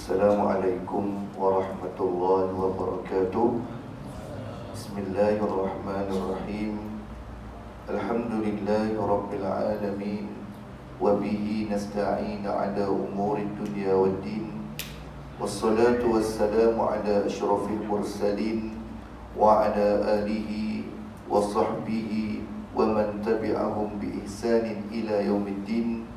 Assalamualaikum warahmatullahi wabarakatuh. Bismillahirrahmanirrahim. Alhamdulillahi rabbil alamin. Wabihi nasta'in ala umuri dunya waddin. Wassalatu wassalamu ala ashrafil mursalin wa ala alihi wa sahbihi wa man tabi'ahum bi ihsanin ila yaumiddin.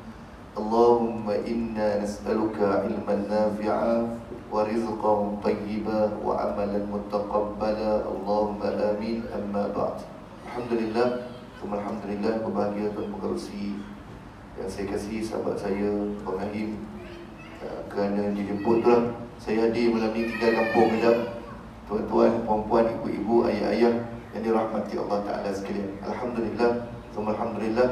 Allahumma inna nas'aluka ilman nafi'a wa rizqan tayyiba wa amalan mutaqabbala. Allahumma amin. Amma ba'd. Alhamdulillah, alhamdulillah, berbahagia Tuan Pengerusi yang saya kasih, sahabat saya Bang Rahim, kerana dijemput tu lah saya hadir malam ni tinggal kampung sekejap. Tuan-tuan, puan-puan, ibu-ibu, ayah-ayah yang dirahmati Allah Ta'ala sekalian, alhamdulillah, alhamdulillah.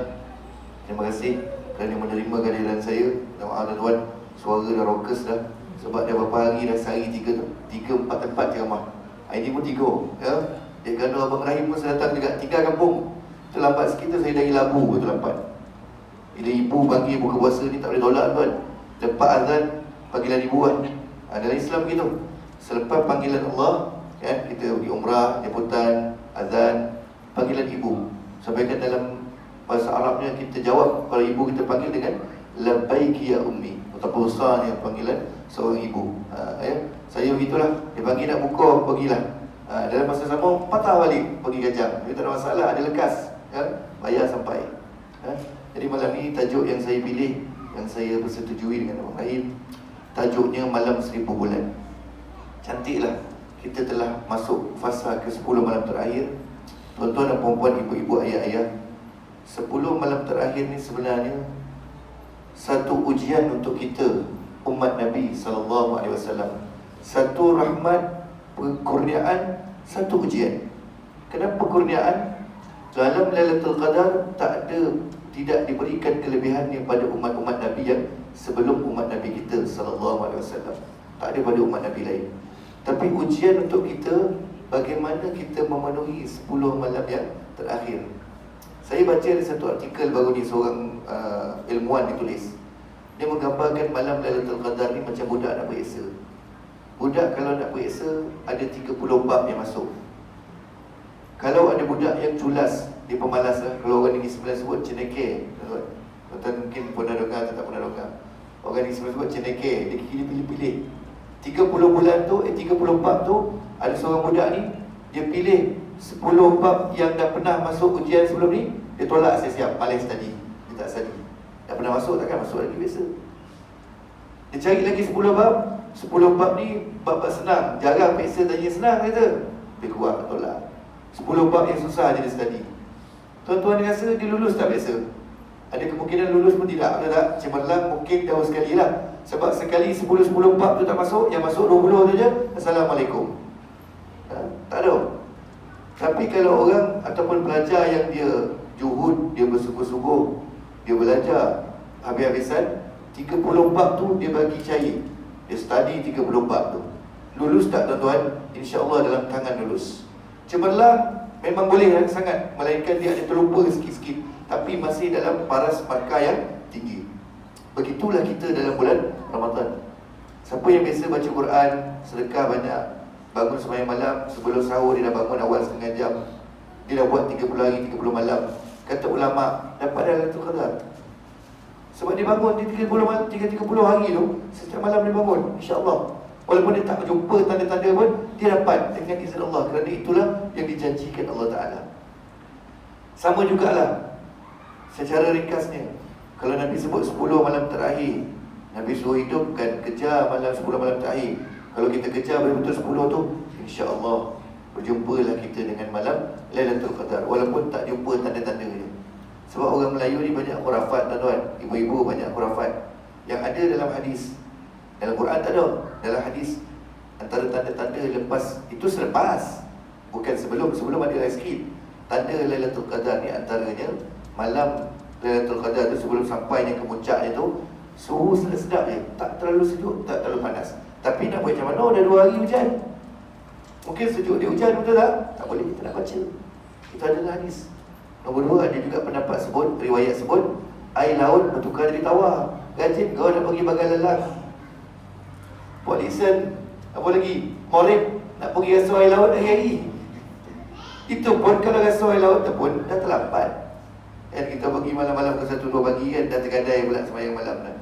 Terima kasih kerana menerima kehadiran saya. Maaf tuan, suara dah rockers dah. Sebab dah berapa hari dah sehari 3-4 tempat ceramah. Hari ni pun 3 ya. Dia kata Abang Rahim pun saya datang dekat tinggal kampung. Terlambat sikit tu saya dari Labu tu terlambat. Bila ibu panggil buka puasa ni tak boleh tolak tuan. Lepas azan panggilan ibu kan. Dalam Islam gitu. Selepas panggilan Allah kan, kita pergi umrah, jemputan, azan, panggilan ibu. Sampaikan dalam bahasa Arabnya kita jawab kalau ibu kita panggil dengan labbaiki ya ummi. Betapa besarnya panggilan seorang ibu. Saya begitulah. Dia panggil nak buka, pergilah. Dalam masa sama patah balik, pergi kajang. Dia tak ada masalah, ada lekas ya? Bayar sampai. Jadi malam ni tajuk yang saya pilih, yang saya bersetujui dengan Abang Rahim, tajuknya Malam 1000 Bulan. Cantiklah. Kita telah masuk fasa ke 10 malam terakhir. Tuan-tuan dan puan-puan, ibu-ibu, ayah-ayah, 10 malam terakhir ni sebenarnya satu ujian untuk kita umat Nabi SAW. Satu rahmat, kurniaan, satu ujian. Kenapa kurniaan? Dalam Lailatul Qadar tidak diberikan kelebihannya pada umat-umat Nabi yang sebelum umat Nabi kita SAW. Tak ada pada umat Nabi lain. Tapi ujian untuk kita, bagaimana kita memenuhi 10 malam yang terakhir. Saya baca ada satu artikel baru ni, seorang ilmuwan ditulis. Dia menggambarkan malam Lailatul Qadar ni macam budak nak periksa. Budak kalau nak periksa, ada 30 bab yang masuk. Kalau ada budak yang culas, dia pemalas lah. Kalau orang Negeri Sembilan sebut ceneke. Tuan mungkin pernah dengar atau tak pernah dengar. Orang Negeri Sembilan sebut ceneke. Dia pilih-pilih 30 bulan tu, 30 bab tu, ada seorang budak ni, dia pilih 10 bab yang dah pernah masuk ujian sebelum ni. Dia tolak siap-siap, malas tadi. Dia tak study. Dah pernah masuk, takkan masuk lagi biasa. Dia cari lagi 10 bab. 10 bab ni bab senang. Jarang periksa tanya senang kata. Dia kuat tolak. 10 bab yang susah dia study. Tuan-tuan rasa dia lulus tak biasa? Ada kemungkinan lulus pun tidak. Ada tak? Cemerlang mungkin jauh sekali lah. Sebab sekali 10 bab tu tak masuk, yang masuk 20 tu je, Assalamualaikum. Tak ada. Tapi kalau orang ataupun pelajar yang dia juhud, dia bersungguh-sungguh, dia belajar habis-habisan, 30 bab tu dia bagi cair. Dia study 30 bab tu. Lulus tak tuan-tuan? InsyaAllah dalam tangan lulus. Cemerlang memang boleh sangat, melainkan dia ada terlupa sikit-sikit, tapi masih dalam paras markah yang tinggi. Begitulah kita dalam bulan Ramadan. Siapa yang biasa baca Quran, sedekah banyak, bangun sembahyang malam, sebelum sahur dia dah bangun awal setengah jam, dia dah buat 30 hari, 30 malam. Kata ulama, dapat dah Lailatul Qadar. Sebab dia bangun di 30 hari tu, setiap malam dia bangun, insya-Allah. Walaupun dia tak jumpa tanda-tanda pun, dia dapat dengan izin Allah. Kerana itulah yang dijanjikan Allah Ta'ala. Sama jugalah, secara ringkasnya, kalau Nabi sebut 10 malam terakhir, Nabi suruh hidupkan, kejar malam 10 malam terakhir. Kalau kita kejar betul-betul 10 tu, insya-Allah berjumpalah kita dengan malam Lailatul Qadar, walaupun tak jumpa tanda-tandanya. Sebab orang Melayu ni banyak khurafat tuan-tuan, ibu-ibu banyak khurafat yang ada dalam hadis. Dalam Quran tak ada. Dalam hadis, antara tanda-tanda lepas, itu selepas, bukan sebelum. Sebelum ada sikit. Tanda Lailatul Qadar ni antaranya, malam Lailatul Qadar tu sebelum sampainya ke puncaknya tu, suhu sedap-sedap je, tak terlalu sejuk, tak terlalu panas. Tapi nak buat macam mana? Dah 2 hari hujan. Mungkin sejuk dia hujan, betul tak? Tak boleh, kita nak baca. Itu adalah hadis. Nombor 2, ada juga pendapat sebut, riwayat sebut, air laut bertukar jadi tawar. Rajin kau nak pergi bagai lelang. lesen. Apa lagi? Maghrib nak pergi rasa air laut hari-hari. Itu pun kalau rasa air laut tu pun dah terlambat. Kan kita pergi malam-malam ke 1-2 pagi kan, dah tergadai pula sembahyang malam dah.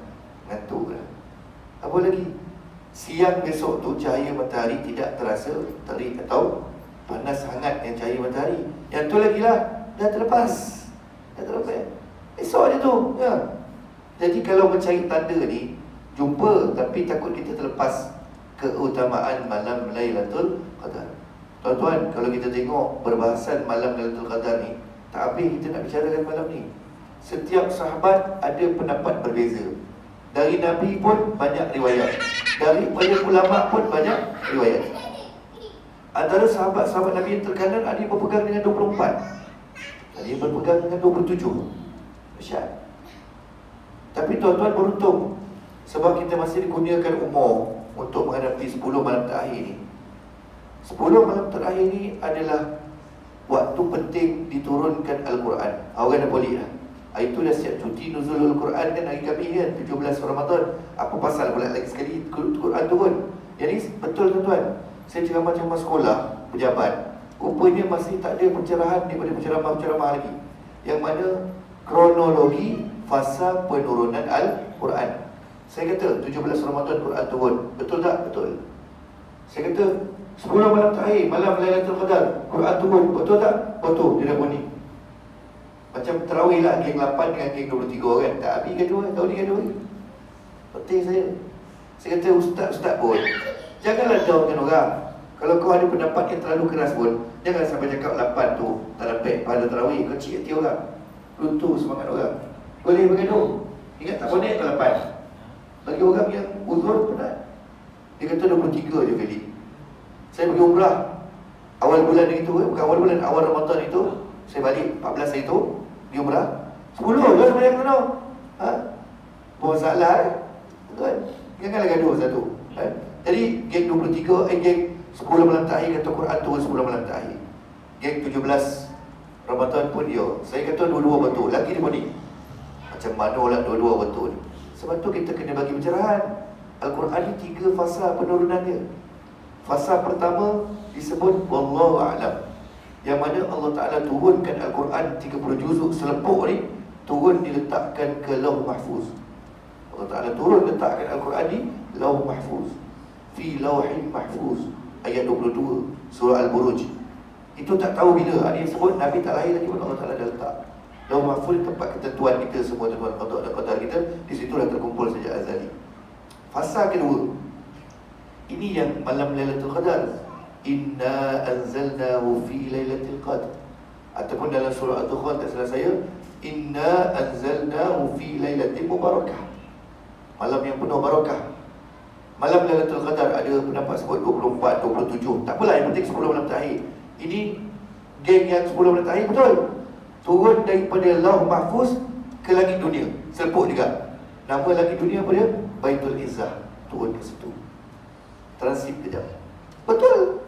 Ngantuk dah. Apa lagi? Siang besok tu cahaya matahari tidak terasa terik atau panas hangat yang cahaya matahari. Yang tu lagi lah, dah terlepas. Dah terlepas. Esok je tu. Ya. Jadi kalau mencari tanda ni, jumpa tapi takut kita terlepas keutamaan malam Lailatul Qadar. Tuan-tuan, kalau kita tengok perbahasan malam Lailatul Qadar ni, tak habis kita nak bicarakan malam ni. Setiap sahabat ada pendapat berbeza. Dari Nabi pun banyak riwayat. Dari banyak ulama pun banyak riwayat. Antara sahabat-sahabat Nabi yang terkenal, ada yang berpegang dengan 24, ada yang berpegang dengan 27. Dahsyat. Tapi tuan-tuan beruntung, sebab kita masih dikurniakan umur untuk menghadapi 10 malam terakhir ni. 10 malam terakhir ni adalah waktu penting diturunkan Al-Quran. Orang dah boleh dah. Hari tu dah siap cuti nuzul Al-Quran kan, hari Khamis kan, 17 Ramadan. Apa pasal pula lagi sekali Quran turun? Jadi betul tuan-tuan, saya ceramah-ceramah sekolah, pejabat, rupanya masih tak ada pencerahan daripada penceramah-penceramah lagi, yang mana kronologi fasa penurunan Al-Quran. Saya kata 17 Ramadan Quran turun. Betul tak? Betul. Saya kata 10 malam terakhir, malam Lailatul Qadar, Quran turun. Betul tak? Betul. Dia dah bunyi. Macam terawih lah, geng 8 dengan geng 23 kan. Tak habis gaduh, tahun ni gaduh. Penting saya. Saya kata ustaz-ustaz pun, janganlah downkan orang. Kalau kau ada pendapat yang terlalu keras pun, jangan sampai cakap 8 tu tak dapat pada terawih. Kau cik hati orang, runtuh semangat orang. Boleh bergaduh. Ingat tak boleh ke 8. Bagi orang yang uzur penat, dia kata 23 je kali. Saya pergi umrah awal bulan itu, bukan awal bulan, awal Ramadan itu. Saya balik 14 hari tu, pergi umrah 10 je sebenarnya kena. Masalah kan? Janganlah gaduh satu. Jadi geng 23, geng 10 malam terakhir kata Quran turun 10 malam terakhir. Geng 17 Ramadan pun dia. Saya kata dua-dua betul. Lagi dia ni macam mana lah dua-dua betul. Sebab tu kita kena bagi pencerahan. Al-Quran ni 3 fasa penurunan dia. Fasa pertama disebut Wallahu A'lam, yang mana Allah Ta'ala turunkan Al-Quran 30 juzuk selepuk ni, turun diletakkan ke Lauh Mahfuz. Allah Ta'ala turun letakkan Al-Quran di Lauh Mahfuz, Fi Lauhin Mahfuz, ayat 22 surah Al-Buruj. Itu tak tahu bila. Ada yang sebut Nabi tak lahir lagi pun Allah Ta'ala dah letak. Lauh Mahfuz tempat ketentuan kita semua, tuan-tuan, qada dan qadar kita. Di situ dah terkumpul sejak azali. Fasa kedua, ini yang malam Lailatul Qadar. Inna anzalnahu fi Lailatul Qadar. Ataupun dalam surah Al-Dukhan, tak salah saya, Inna anzalnahu fi Lailatul Mubarakah, malam yang penuh barakah. Malam Lailatul Qadar ada pendapat sebut 24, 27. Tak apalah, yang penting 10 malam terakhir. Ini geng yang 10 malam terakhir betul. Turun daripada Lauh Mahfuz ke langit dunia. Selepuk juga. Nama langit dunia apa dia? Baitul Izzah. Turun ke situ. Transit kejap. Betul.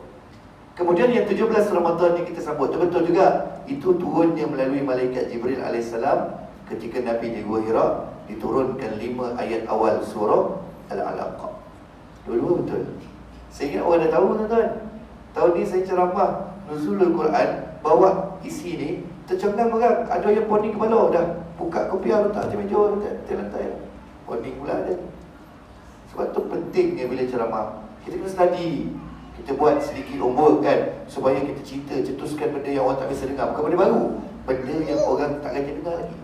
Kemudian yang 17 Ramadan yang kita sambut, betul juga. Itu turunnya melalui malaikat Jibril AS ketika Nabi di Gua Hira, diturunkan 5 ayat awal surah Al-Alaq. Dua-dua betul. Saya ingat orang dah tahu tuan-tuan. Tahun ni saya ceramah Nuzulul Quran, bawa isi ni, tercengang orang. Ada yang poning kepala dah, buka kopiah letak atas meja, letak lantai. Poning pula ada. Sebab tu pentingnya bila ceramah, kita kena study. Kita buat sedikit homework kan, supaya kita cerita, cetuskan benda yang orang tak biasa dengar. Bukan benda baru, benda yang orang tak lagi dengar lagi.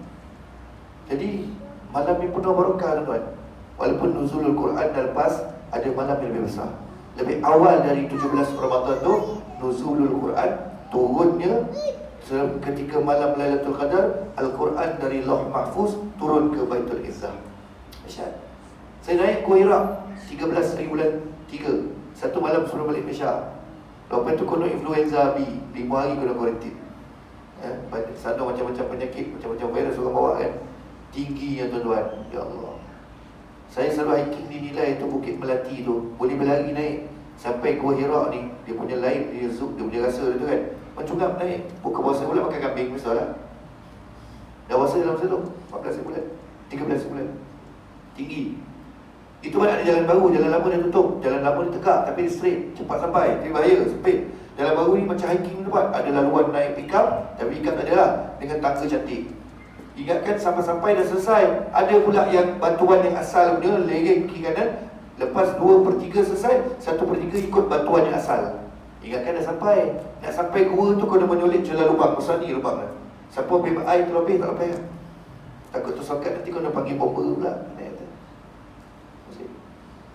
Jadi malam ni penuh barakah tuan-tuan. Walaupun Nuzulul Quran dah lepas, ada malam yang lebih besar. Lebih awal dari 17 Ramadan tu, Nuzulul Quran turunnya ketika malam Lailatul Qadar. Al-Quran dari Lauh Mahfuz turun ke Baitul Izzah. Dahsyat. Saya naik Gua Hira 13 hari bulan 3, satu malam sebelum balik Malaysia. Lepas tu kena influenza B, 5 hari kena kuarantin. Sana macam-macam penyakit, macam-macam virus orang bawa kan. Tingginya tuan-tuan. Ya Allah. Saya selalu hiking di nilai tu Bukit Melati tu, boleh berlari naik sampai Gua Hira ni. Dia punya lain, dia zoom, dia punya rasa dia tu kan. Mencungap naik. Buka puasa pula makan kambing besar lah. Dah puasa dalam masa tu 14 bulan, 13 bulan. Tinggi. Itu mana ada jalan baru, jalan lama dia tutup. Jalan lama dia tegak tapi dia straight, cepat sampai. Tapi bahaya, sempit. Jalan baru ni macam hiking tempat. Ada laluan naik pickup, tapi pickup tak ada lah, dengan tangga cantik. Ingatkan sampai-sampai dah selesai. Ada pula yang batuan yang asal punya, lereng kiri kanan. Lepas 2/3 selesai, 1/3 ikut batuan yang asal. Ingatkan dah sampai. Nak sampai gua tu kau dah menyolek celah lubang. Besar ni lubang lah. Siapa ambil air tu lebih, tak lebih lah. Takut tersangkat nanti kau nak panggil bomber pula.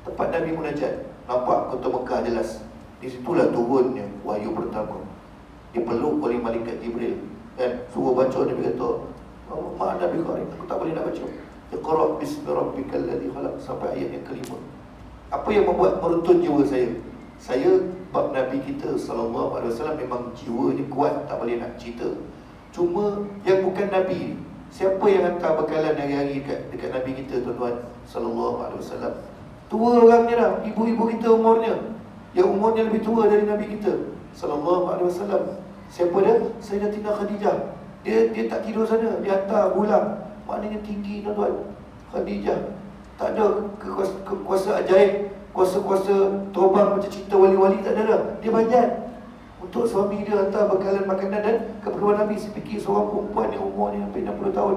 Tempat Nabi munajat. Nampak kota Mekah jelas. Di situlah turunnya wahyu pertama. Dipeluk oleh malaikat Jibril. Dan suruh baca, Nabi kata, Mak Nabi Karim, aku tak boleh nak baca. Iqra bismi rabbikal ladzi khalaq, sampai ayat yang kelima. Apa yang membuat meruntun jiwa saya? Saya bab Nabi kita sallallahu alaihi wasallam memang jiwa ni kuat, tak boleh nak cerita. Cuma yang bukan Nabi, siapa yang hantar bekalan hari-hari dekat Nabi kita tuan-tuan sallallahu alaihi wasallam? Tua orangnya dah, ibu-ibu kita umurnya, yang umurnya lebih tua dari Nabi kita sallallahu alaihi wasallam. Siapa dia? Sayyidatina Khadijah. Dia tak tidur sana, dia hantar pulang. Maknanya tinggi tuan-tuan. Khadijah tak ada kekuasaan ajaib, kuasa-kuasa terbang macam cerita wali-wali, tak ada dah. Dia banyak. Untuk suami dia hantar bekalan makanan dan keperluan Nabi. Saya fikir seorang perempuan yang umurnya hampir 60 tahun,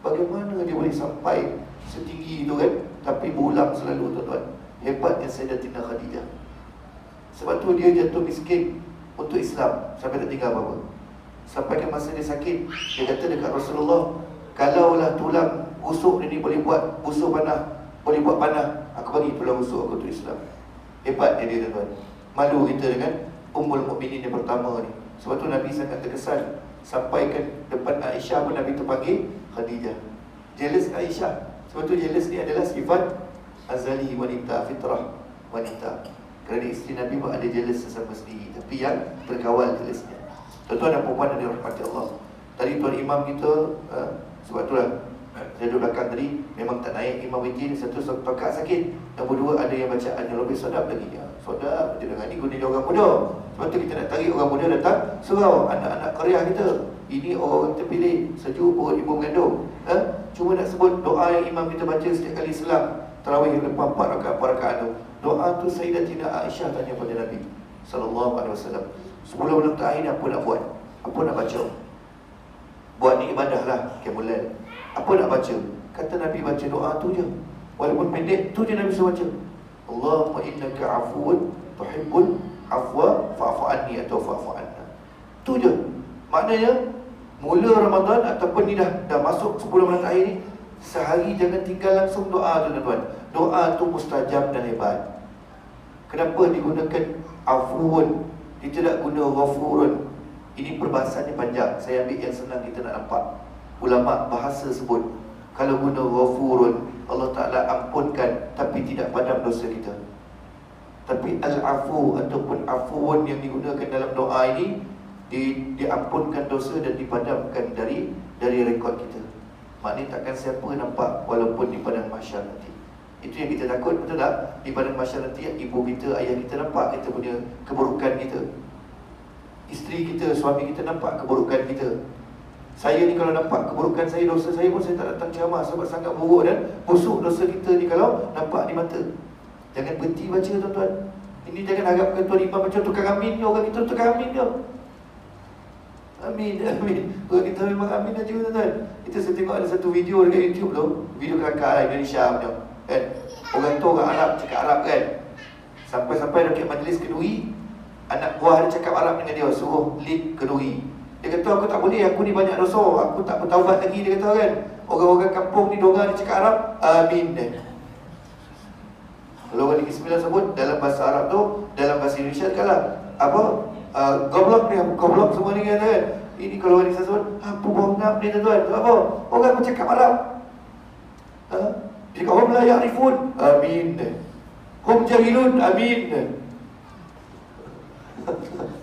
bagaimana dia boleh sampai setinggi itu kan? Tapi berulang selalu tuan-tuan. Hebatnya Sayyidatina Khadijah. Sebab tu dia jatuh miskin untuk Islam sampai tak tinggal apa-apa. Sampai ke masa dia sakit, dia kata dekat Rasulullah, kalaulah tulang rusuk ni boleh buat busuk panah, boleh buat panah, aku bagi tulang rusuk aku untuk Islam. Hebat dia tuan-tuan. Malu kita dengan Ummul Mukminin yang pertama ni. Sebab tu Nabi sangat terkesan. Sampai ke depan Aisyah pun Nabi terpanggil Khadijah. Jealous Aisyah. Sebab tu jealous ni adalah sifat azali wanita, fitrah wanita. Kerana isteri Nabi pun ada jealous sesama sendiri, tapi yang terkawal jealousnya. Tuan-tuan dan perempuan yang dirahmati Allah. Tadi tuan imam kita, sebab itulah saya duduk belakang tadi, memang tak naik imam wajib. Satu tokat sakit, yang kedua ada yang bacaan yang lebih sedap lagi. Sedap, dia dengar ni guna dia orang muda. Sebab tu kita nak tarik orang muda datang surau, anak-anak karya kita. Ini orang terpilih, sejuk perut ibu mengandung. Cuma nak sebut doa yang imam kita baca setiap kali selam tarawih lepas 4 rakaat tu. Doa tu Sayyidatina Aisyah tanya pada Nabi sallallahu alaihi wasallam, 10 bulan terakhir ni apa nak buat? Apa nak baca? Buat ni ibadah lah, Qiyamul. Apa nak baca? Kata Nabi baca doa tu je. Walaupun pendek, tu je Nabi suruh baca. Allahumma innaka afuun tuhibbul afwa fa'fu anni atau fa'fu anna. Tu je. Maknanya mula Ramadan ataupun ni dah masuk 10 bulan terakhir ni, sehari jangan tinggal langsung doa tu tuan-tuan. Doa tu mustajab dan hebat. Kenapa digunakan afuun? Dia tidak guna ghafurun. Ini perbahasannya panjang. Saya ambil yang senang kita nak nampak. Ulama bahasa sebut, kalau guna ghafurun, Allah Ta'ala ampunkan tapi tidak padam dosa kita. Tapi al-afu ataupun afuun yang digunakan dalam doa ini, diampunkan dosa dan dipadamkan dari rekod kita. Maknanya takkan siapa nampak walaupun di padang mahsyar nanti. Itu yang kita takut, betul tak? Di padang mahsyar nanti ibu kita, ayah kita nampak kita punya keburukan kita. Isteri kita, suami kita nampak keburukan kita. Saya ni kalau nampak keburukan saya, dosa saya pun saya tak datang ceramah. Sebab sangat buruk dan busuk dosa kita ni kalau nampak di mata. Jangan berhenti baca tuan-tuan. Ini jangan harapkan tuan imam macam tukang amin ni. Orang kita tukang amin dia. Amin, amin. Orang kita memang amin aja tuan-tuan. Kita saya tengok ada satu video dekat YouTube tu, video kelakar Indonesia punya kan. Orang tu orang Arab, cakap Arab kan. Sampai-sampai dekat majlis kenduri, anak buah dia cakap Arab dengan dia, suruh lead kenduri. Dia kata, aku tak boleh, aku ni banyak dosa, aku tak bertaubat lagi, dia kata kan. Orang-orang kampung ni dorang dia cakap Arab, amin dia. Kalau orang Negeri Sembilan sebut dalam bahasa Arab tu, dalam bahasa Indonesia katalah apa? Goblok ni, goblok semua ni kata kan. Ini kalau orang Indonesia sebut, apa bongap ni tuan-tuan? Apa? Orang bercakap Arab. Jika hum la ya'rifun, amin. Hum jahilun, amin.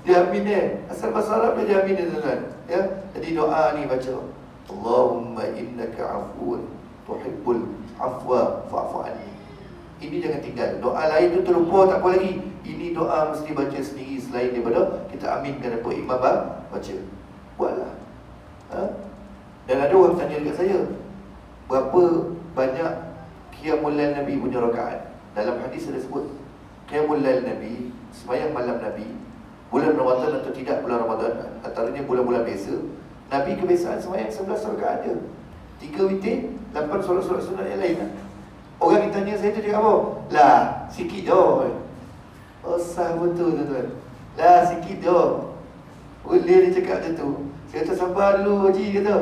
Dia amin asal bahasa Arab dia amin tuan-tuan. Ya. Jadi doa ni baca, Allahumma innaka afuun tuhibbul afwa fa'fu anni. Ini jangan tinggal. Doa lain tu terlupa tak apa lagi. Ini doa mesti baca sendiri selain daripada kita aminkan apa imam baca. Buatlah. Dan ada orang tanya dekat saya, berapa banyak Qiyamul Lail Nabi punya rakaat? Dalam hadis ada sebut qiyamul lail Nabi, sembahyang malam Nabi, bulan Ramadan atau tidak bulan Ramadan, antaranya bulan-bulan biasa, Nabi kebiasaan sembahyang 11 rakaat je. 3 witir, 8 solat-solat sunat yang lain. Orang ditanya saya tu cakap apa? Lah, sikit je. Oh, sah betul tuan-tuan. Lah, sikit je. Boleh dia cakap macam tu. Saya kata sabar dulu Haji kata.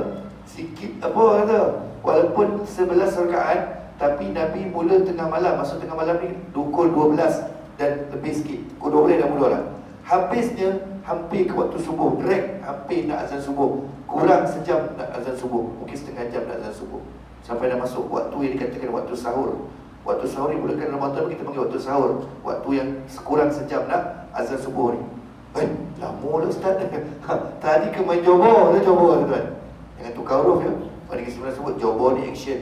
Sikit apa kata. Walaupun 11 rakaat, tapi Nabi mula tengah malam. Maksud tengah malam ni pukul 12 dan lebih sikit. Pukul 12 dah mula lah. Habisnya hampir ke waktu subuh. Direct hampir nak azan subuh. Kurang sejam nak azan subuh. Mungkin setengah jam nak azan subuh. Sampai dah masuk waktu yang dikatakan waktu sahur. Waktu sahur ni bulan Ramadan kita panggil waktu sahur. Waktu yang kurang sejam nak azan subuh ni. Lama lah Ustaz. Tadi ke main Johor tu tuan. Jangan tukar huruf ya. Pada sebenarnya sebut Johor ni action.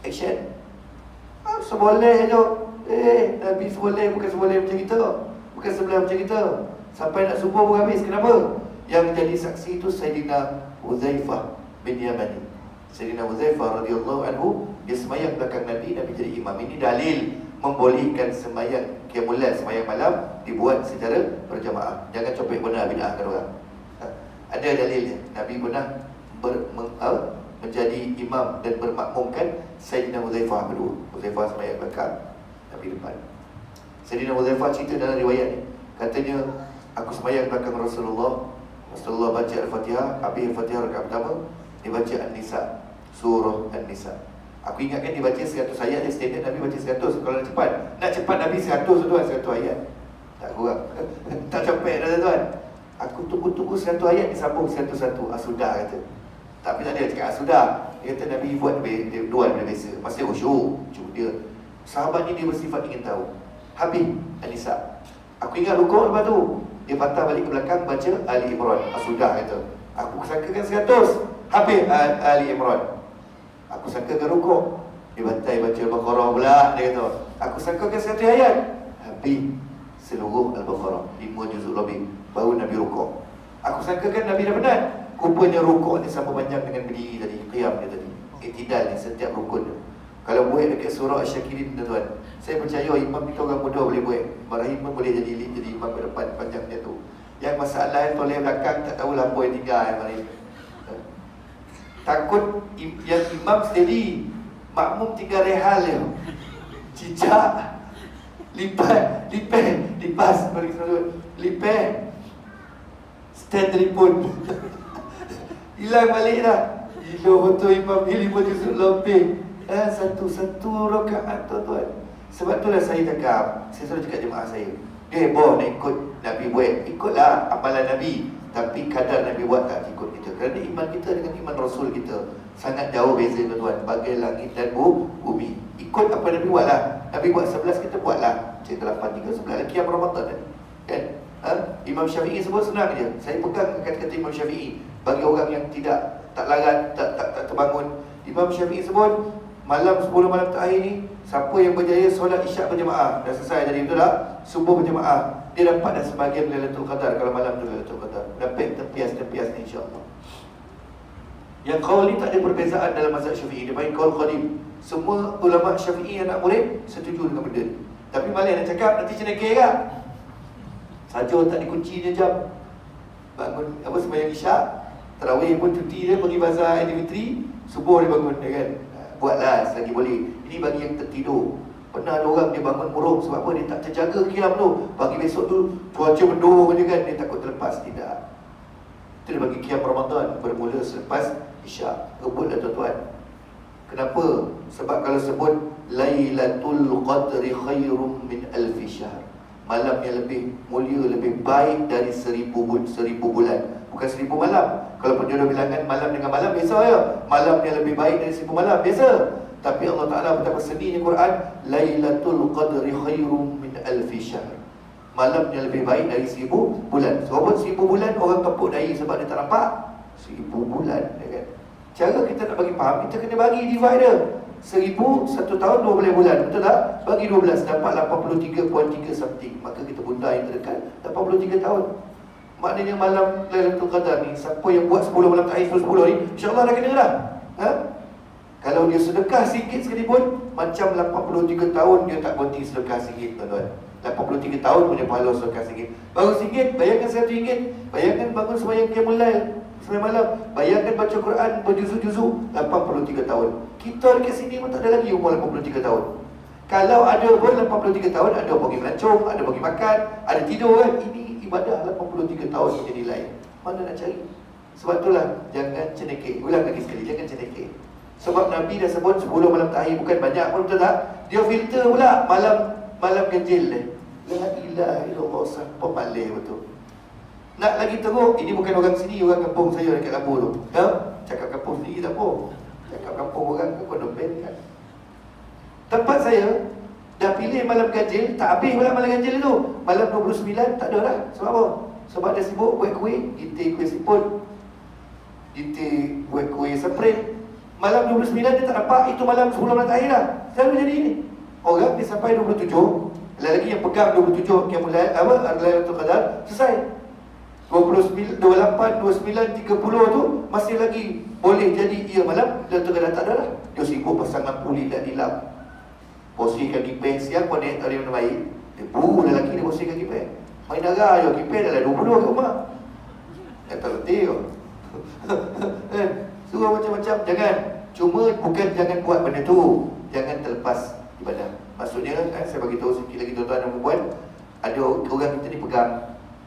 Action. Seboleh je. Nabi seboleh bukan seboleh macam kita. Bukan sebelah macam kita. Sampai nak subuh pun habis. Kenapa? Yang jadi saksi itu Sayyidina Huzaifah bin Yamani. Sayyidina Huzaifah radhiyallahu anhu, dia sembahyang belakang Nabi, Nabi jadi imam. Ini dalil membolehkan sembahyang qiyamul lail, sembahyang malam dibuat secara berjamaah. Jangan copek benar bid'ahkan orang. Ada dalilnya. Nabi pernah menjadi imam dan bermakmumkan Sayyidina Huzaifah berdua. Huzaifah sembahyang belakang, Nabi depan. Sayyidina Huzaifah cerita dalam riwayat ni, katanya aku sembahyang belakang Rasulullah. Rasulullah baca Al-Fatihah, habis Al-Fatihah rakaat pertama dia baca An-Nisa, surah An-Nisa. Aku ingatkan dia baca 100 ayat, dia standard Nabi baca 100. Kalau nak cepat Nabi 100 tuan, 100 ayat. Tak kurang. Tak capek dah tuan. Aku tunggu 100 ayat disambung satu-satu. Sudah kata. Tapi tak ada cakap sudah. Dia kata Nabi buat dia dua daripada biasa. Pasti khusyuk. Cuma dia sahabat ni dia bersifat ingin tahu. Habis An-Nisa. Aku ingat rukuk lepas tu. Dia patah balik ke belakang baca Ali Imran. Sudah kata. Aku sangkakan 100. Habis Ali Imran. Aku sangkakan rukuk. Dia bantai baca Al-Baqarah pula. Dia kata aku sangkakan 100 ayat. Habis seluruh Al-Baqarah 5 juzuk lebih. Baru Nabi rukuk. Aku sangkakan Nabi dah penat. Rupanya rukuk ni sama panjang dengan berdiri tadi. Qiyam dia tadi. Iktidal ni setiap rukun tu. Kalau buat dekat surah Asy-Syakirin tuan, saya percaya imam kita orang muda boleh buat. Ibrahim pun boleh jadi imam ke depan panjang dia tu. Yang masalah yang toleh belakang tak tahulah apa yang tinggal Ibrahim. Takut yang imam steady, makmum tinggal rehal dia. Cicak, lipas, lipas, stand telefon. Hilang balik dah. Gila betul imam ni 5 juzuk lebih. Satu rakaat tuan-tuan. Sebab itulah saya cakap, saya selalu cakap jemaah saya, dia boleh nak ikut Nabi buat, ikutlah amalan Nabi. Tapi kadar Nabi buat tak ikut kita. Kerana iman kita dengan iman Rasul kita sangat jauh beza tuan-tuan. Bagai langit dan bumi. Ikut apa Nabi buat lah. Nabi buat 11, kita buatlah. Cerita 8, 3, 11 lagi yang Ramadan kan? Imam Syafi'i sebut senang je. Saya pegang kata-kata Imam Syafi'i. Bagi orang yang tak larat, tak terbangun, Imam Syafi'i sebut malam 10 malam terakhir ni, siapa yang berjaya solat isyak berjemaah, dah selesai jadi betul tak? Subuh berjemaah, dia dapat dah sebahagian Lailatul Qadar. Kalau malam tu Lailatul Qadar, dapat tempias-tempias ni insya-Allah. Yang qaul ni tak ada perbezaan dalam mazhab Syafi'i. Dia panggil qaul qadim. Semua ulama Syafi'i yang nak murid setuju dengan benda ni. Tapi malah nak cakap nanti cenekir kan? Saja tak dikunci dia jam. Bangun sembahyang isyak, tarawih pun cuti dia pergi bazar Aidilfitri, subuh dia bangun dia kan. Buatlah selagi boleh. Ini bagi yang tertidur. Pernah ada orang dia bangun buruk. Sebab apa? Dia tak terjaga qiyam tu. Pagi besok tu cuaca mendung je kan, dia takut terlepas. Tidak. Itu dia bagi qiyam Ramadan bermula selepas isyak. Rebutlah tuan-tuan. Kenapa? Sebab kalau sebut Lailatul Qadri khairum min alfi syahr, malam yang lebih mulia, lebih baik dari 1000 bulan. Bukan 1000 malam. Kalau penjodoh bilangan malam dengan malam, biasa ya. Malam yang lebih baik dari 1000 malam, biasa. Tapi Allah Ta'ala betapa seninya Quran, Lailatul Qadri khairum min alfi syahr, malam yang lebih baik dari 1000 bulan. Sebab 1000 bulan orang tepuk dahi sebab dia tak nampak. 1000 bulan ya kan? Cara kita nak bagi faham, kita kena bagi divide dia. 1000, 1 tahun 12 bulan, betul tak? Bagi 12, dapat 83.3 something. Maka kita bunda yang terdekat 83 tahun. Maknanya malam Lailatul Qadar ni, siapa yang buat 10 malam terakhir 10 ni, insya-Allah dah kena dah. Kalau dia sedekah sikit sekalipun, macam 83 tahun dia tak berhenti sedekah sikit, tuan-tuan. 83 tahun punya pahala sedekah sikit. Baru sikit, bayangkan RM1, bayangkan bangun sembahyang qiyamul lail sembahyang malam, bayangkan baca Quran berjuzu-juzu, 83 tahun. Kita dekat sini pun tak ada lagi umur 83 tahun. Kalau ada pun 83 tahun, ada pergi melancong, ada pergi makan, ada tidur kan. Ini ibadah 83 tahun punya nilai. Mana nak cari? Sebab itulah, jangan cenekik. Ulang lagi sekali, jangan cenekik. Sebab Nabi dah sebut 10 malam terakhir, bukan banyak pun, betul tak? Dia filter pula malam ganjil ni. La ilaha illallah, siapa malih betul. Nak lagi teruk, ini bukan orang sini, orang kampung saya dekat Lampur tu. Ya? Cakap kampung sendiri tak apa. Cakap kampung orang ke Kondom Ben kan. Tempat saya dah pilih malam ganjil, tak habis pula malam ganjil tu. Malam 29 tak ada dah. Sebab apa? Sebab dia sibuk buat kuih, gitir kuih siput, gitir buat kuih seprit. Malam 29 dia tak dapat, itu malam 10 malam terakhir dah. Selalu jadi ni. Orang dia sampai 27, lagi yang pegang 27 yang mulai Lailatul Qadar selesai. 29, 28, 29, 30 tu masih lagi boleh jadi ia malam Lailatul Qadar, tak ada dah. Dia sibuk pasang lampu lilap-lilap. Posisi kaki peng siang pun naik tak ada yang baik. Dia buru lelaki dia posisi kaki peng. Main darah je, kaki peng dah 20 kat rumah. Dah tak letih tu. Suruh macam-macam, jangan. Cuma bukan jangan buat benda tu, jangan terlepas ibadah. Maksudnya saya bagi tahu sikit lagi tuan-tuan dan puan, ada orang kita ni pegang,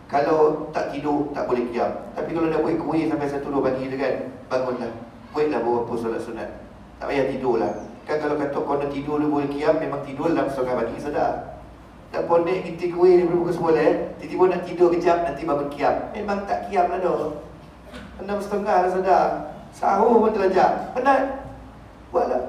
kalau tak tidur tak boleh qiyam. Tapi kalau dah buat kuih sampai 1-2 pagi tu kan, bangunlah, buatlah beberapa solat sunat. Tak payah tidurlah. Kan kalau kata kau nak tidur dulu boleh qiyam, memang tidur dalam setengah pagi sedar. Tak pondek kita kuih daripada pukul 10, tiba-tiba nak tidur kejap, nanti bangun qiyam. Memang tak qiyam lah dah. 6.30 dah sedar. Sahur pun terlajak. Penat. Buatlah.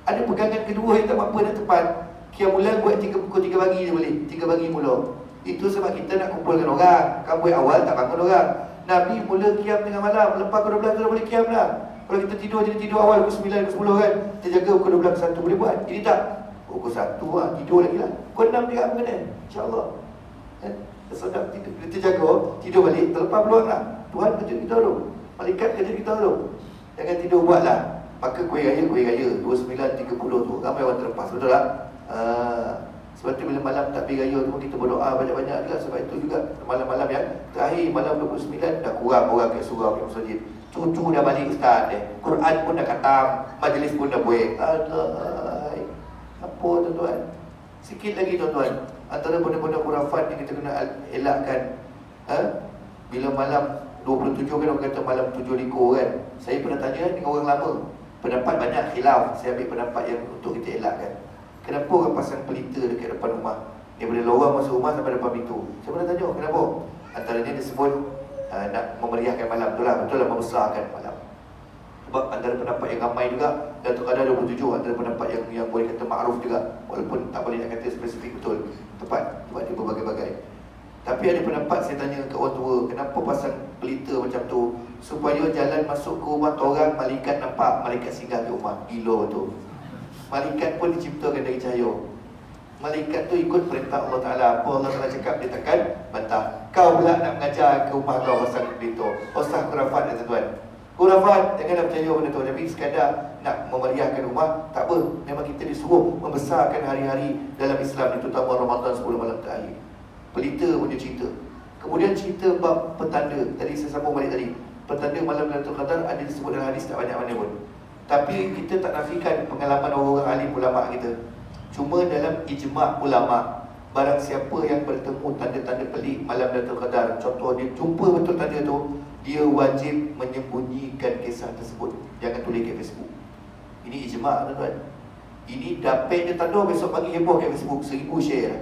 Ada pegangan kedua yang tak apa nak tepat. Qiyamul lail buat pukul 3 pagi je boleh. 3 pagi mula. Itu sebab kita nak kumpulkan orang. Kau buat awal tak bangun orang. Nabi mula qiyam tengah malam. Lepas pukul 12 tu dah boleh qiyam dah. Kalau kita tidur jadi tidur awal pukul 9, pukul 10 kan, kita jaga pukul 12 ke 1 boleh buat. Ini tak. Pukul 1 lah, tidur lagi lah. Pukul 6 juga mengenai, InsyaAllah kan? Sedap tidur. Kita jaga, tidur balik, terlepas peluang lah. Tuhan kejut kita dulu, malaikat kejut kita dulu. Jangan tidur buatlah. Maka kuih raya 29.30 tu ramai orang terlepas, betul tak? Sebab tu bila malam takbir raya tu kita berdoa banyak-banyak juga. Sebab itu juga malam-malam yang terakhir, malam 29 dah kurang orang kat surau, kat masjid. Cucu dah balik ustaz dia, Quran pun dah khatam, majlis pun dah buat. Aduh, apa tuan-tuan? Sikit lagi tuan-tuan, antara benda-benda khurafat yang kita kena elakkan. Bila malam 27 kan orang kata malam 7 likur kan. Saya pernah tanya dengan orang lama, pendapat banyak khilaf. Saya ambil pendapat yang untuk kita elakkan. Kenapa orang pasang pelita dekat depan rumah, daripada lorong masuk rumah sampai depan pintu? Saya pernah tanya kenapa. Antaranya disebut nak memeriahkan malam. Betul lah membesarkan malam. Sebab antara pendapat yang ramai juga, Datuk Qadar 27, antara pendapat yang boleh kata makruf juga, walaupun tak boleh nak kata spesifik betul tepat, sebab dia berbagai-bagai. Tapi ada pendapat, saya tanya ke orang tua, kenapa pasang pelita macam tu? Supaya jalan masuk ke rumah orang, malaikat nampak, malaikat singgah ke rumah. Gila tu. Malaikat pun diciptakan dari cahaya. Malaikat tu ikut perintah Allah Ta'ala. Apa Allah Ta'ala cakap, dia takkan bantah. Kau pula nak mengajar ke rumah kau pasang pelita. Osah khurafat dan tuan. Khurafat, janganlah percaya benda tu. Tapi sekadar nak memeriahkan rumah, tak apa. Memang kita disuruh membesarkan hari-hari dalam Islam, terutama Ramadan 10 malam terakhir. Pelita pun dia cerita. Kemudian cerita bab petanda. Tadi saya sambung balik tadi. Petanda malam Lailatul Qadar ada disebut dalam hadis tak banyak mana pun. Tapi kita tak nafikan pengalaman orang-orang alim ulama kita. Cuma dalam ijma' ulama, barang siapa yang bertemu tanda-tanda pelik malam Lailatul Qadar, contoh dia jumpa betul tanda tu, dia wajib menyembunyikan kisah tersebut. Jangan tulis ke Facebook. Ini ijma' tuan-tuan. Ini dapet je tanda, besok pagi heboh ke Facebook, 1000 share.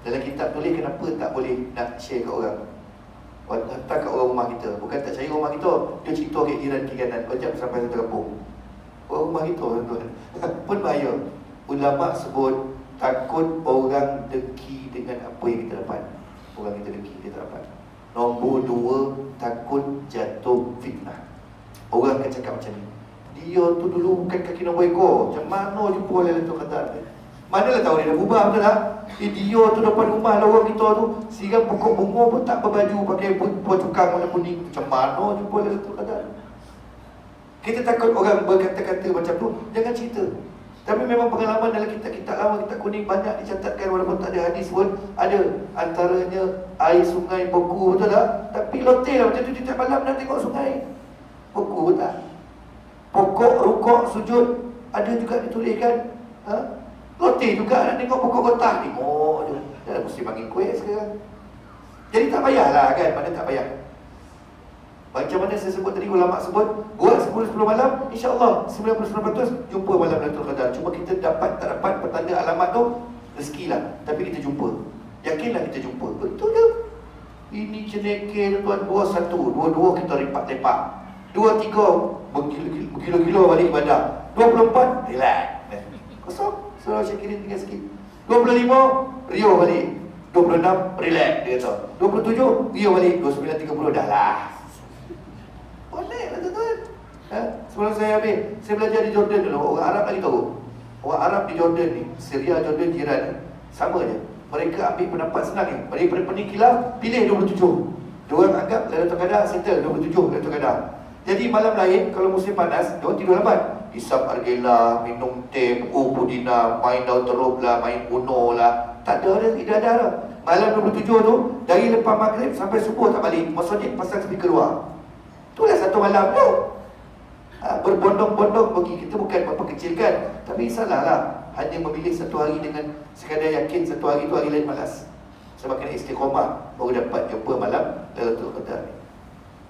Dalam kitab tulis kenapa tak boleh nak share ke orang. Hantar kat orang rumah kita. Bukan tak cari rumah kita, dia cerita kat jiran kiri kanan, kejap sampai satu kampung. Orang rumah kita tuan-tuan pun bahaya. Ulama sebut takut orang dengki dengan apa yang kita dapat. Orang kita dengki, dia tak dapat. Nombor 2, takut jatuh fitnah. Orang akan cakap macam ni, dia tu dulu bukan kaki nombor ekor, macam mana jumpa Lailatul Qadar. Manalah tahu dia dah berubah, betul tak? Dia tu depan rumah lorong kita tu, siram pokok bunga pun tak berbaju, pakai buah cukang warna kuning. Macam mana jumpa Lailatul Qadar? Kita takut orang berkata-kata macam tu, jangan cerita. Tapi memang pengalaman dalam kitab-kitab lama, kitab kuning banyak dicatatkan walaupun tak ada hadis pun. Ada antaranya air sungai beku, betul tak? Tapi loteh lah macam tu, tiap malam nak tengok sungai beku, betul tak? Pokok, rukuk, sujud ada juga dituliskan. Loteh juga nak tengok pokok getah. Tengok je. Dah mesti panggil kuih sekarang. Jadi tak payahlah kan, mana tak payah. Macam mana saya sebut tadi, ulama sebut buat 10 malam, insya-Allah 99% jumpa malam Lailatul Qadar. Cuma kita dapat tak dapat petanda alamat tu rezekilah, tapi kita jumpa. Yakinlah kita jumpa. Betul je. Ini cenekir tuan, dua satu, dua-dua kita lepak-lepak. 2 3 berkilo-kilo balik ibadah. 24 relax. Kosong. Surah Syakirin tinggal sikit. 25 Rio balik. 26 relax dia kata. 27 Rio balik. 29 30 dah lah. Boleh lah tuan-tuan. Sebelum saya habis, saya belajar di Jordan dulu. Orang Arab lagi tahu. Orang Arab di Jordan ni, Syria, Jordan, jiran ni, sama je. Mereka ambil pendapat senang ni. Daripada penikilah, pilih 27. Diorang anggap Lailatul Qadar settle 27 Lailatul Qadar. Jadi malam lain, kalau musim panas, diorang tidur lambat. Hisap argila, minum teh, pudina, main daun teruk lah, main uno lah. Tak ada lah. Malam 27 tu, dari lepas maghrib sampai subuh tak balik. Masjid pasang speaker luar. Itulah satu malam tu. Berbondong-bondong pergi. Kita bukan memperkecilkan, tapi salah lah. Hanya memilih satu hari dengan sekadar yakin satu hari tu hari lain malas. Sebab kena istiqomah baru dapat jumpa malam Lailatul Qadar ni.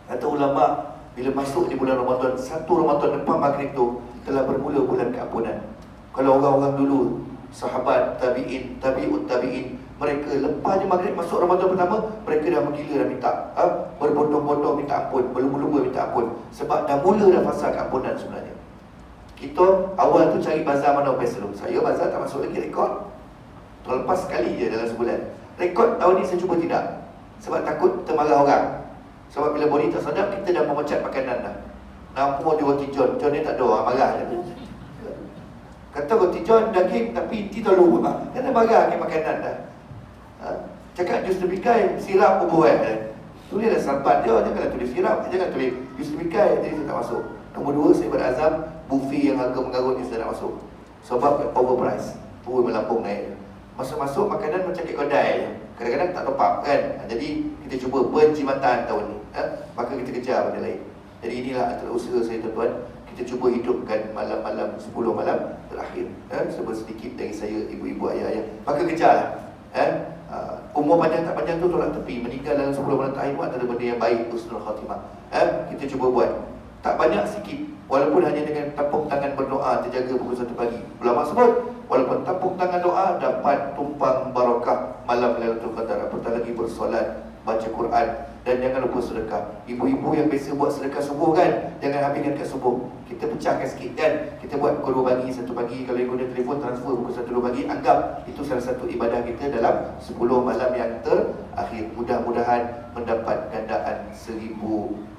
Kata ulama, bila masuk di bulan Ramadan, satu Ramadan depan maghrib tu telah bermula bulan keampunan. Kalau orang-orang dulu, sahabat, tabi'in, tabi'ut tabi'in, mereka lepas je maghrib masuk Ramadan pertama, mereka dah menggila dah minta, berbondong-bondong minta ampun, berlumba-lumba minta ampun. Sebab dah mula dah fasa keampunan sebenarnya. Kita awal tu cari bazar mana best dulu. Saya bazar tak masuk lagi rekod. Terlepas sekali je dalam sebulan. Rekod tahun ni saya cuba tidak. Sebab takut termarah orang. Sebab bila body tak sedap, kita dah memecat makanan dah. Nampak dia roti john, john ni tak ada orang marah je. Kata roti john daging tapi inti terlalu lupa. Kena marah ke makanan dah. Cakap jus tepikai, sirap bubuh tulislah sambat dia, janganlah tulis sirap, jangan tulis jus tepikai, jadi saya tak masuk. Nombor 2, saya berazam buffet yang harga menggarut ni saya tak masuk. Sebab overprice, melambung naik. Masuk-masuk makanan macam kek kedai je. Kadang-kadang tak top up kan. Jadi kita cuba penjimatan tahun ni. Maka kita kejar benda lain. Jadi inilah antara usaha saya tuan-tuan. Kita cuba hidupkan malam-malam 10 malam terakhir. Sebab sedikit dari saya, ibu-ibu, ayah-ayah. Maka kejarlah. Umur panjang tak panjang tu tolak tepi. Meninggal dalam 10 malam terakhir pun antara benda yang baik, husnul khatimah. Kita cuba buat. Tak banyak, sikit. Walaupun hanya dengan tepuk tangan berdoa terjaga pukul 1 pagi. Ulama sebut, walaupun tepuk tangan doa dapat tumpang barakah malam Lailatul Qadar. Apatah lagi bersolat, baca Quran, dan jangan lupa sedekah. Ibu-ibu yang biasa buat sedekah subuh kan, jangan habiskan kat subuh. Kita pecahkan sikit kan. Kita buat pukul 2 pagi, 1 pagi. Kalau yang guna telefon, transfer pukul 1, 2 pagi. Anggap itu salah satu ibadah kita dalam 10 malam yang terakhir. Mudah-mudahan mendapat gandaan 1000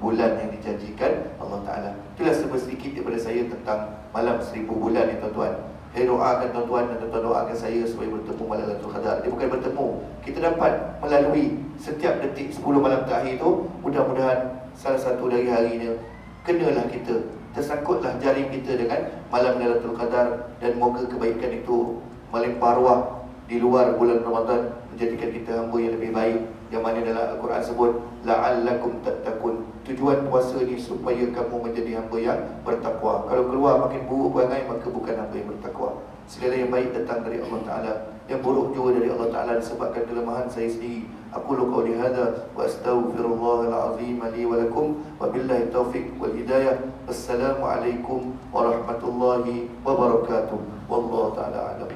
bulan yang dijanjikan Allah Ta'ala. Itulah sedikit daripada saya tentang malam 1000 bulan ni tuan-tuan. Saya doakan tuan-tuan dan tuan-tuan doakan saya supaya bertemu malam Lailatul Qadar. Dia bukan bertemu, kita dapat melalui setiap detik 10 malam terakhir tu. Mudah-mudahan salah satu dari harinya kenalah kita, tersangkutlah jaring kita dengan malam Lailatul Qadar. Dan moga kebaikan itu melimpah ruah di luar bulan Ramadan, menjadikan kita hamba yang lebih baik. Yang mana dalam Al-Quran sebut la'allakum tattaqun. Tujuan puasa ni supaya kamu menjadi hamba yang bertakwa. Kalau keluar makin buruk perangai, maka bukan hamba yang bertakwa. Segala yang baik datang dari Allah Ta'ala, yang buruk juga dari Allah Ta'ala disebabkan kelemahan saya sendiri. Aqulu qawli hadha wa astaghfirullahal azim li wa lakum wa billahi taufiq wal hidayah. Wassalamualaikum warahmatullahi wabarakatuh. Wallahu ta'ala a'lam.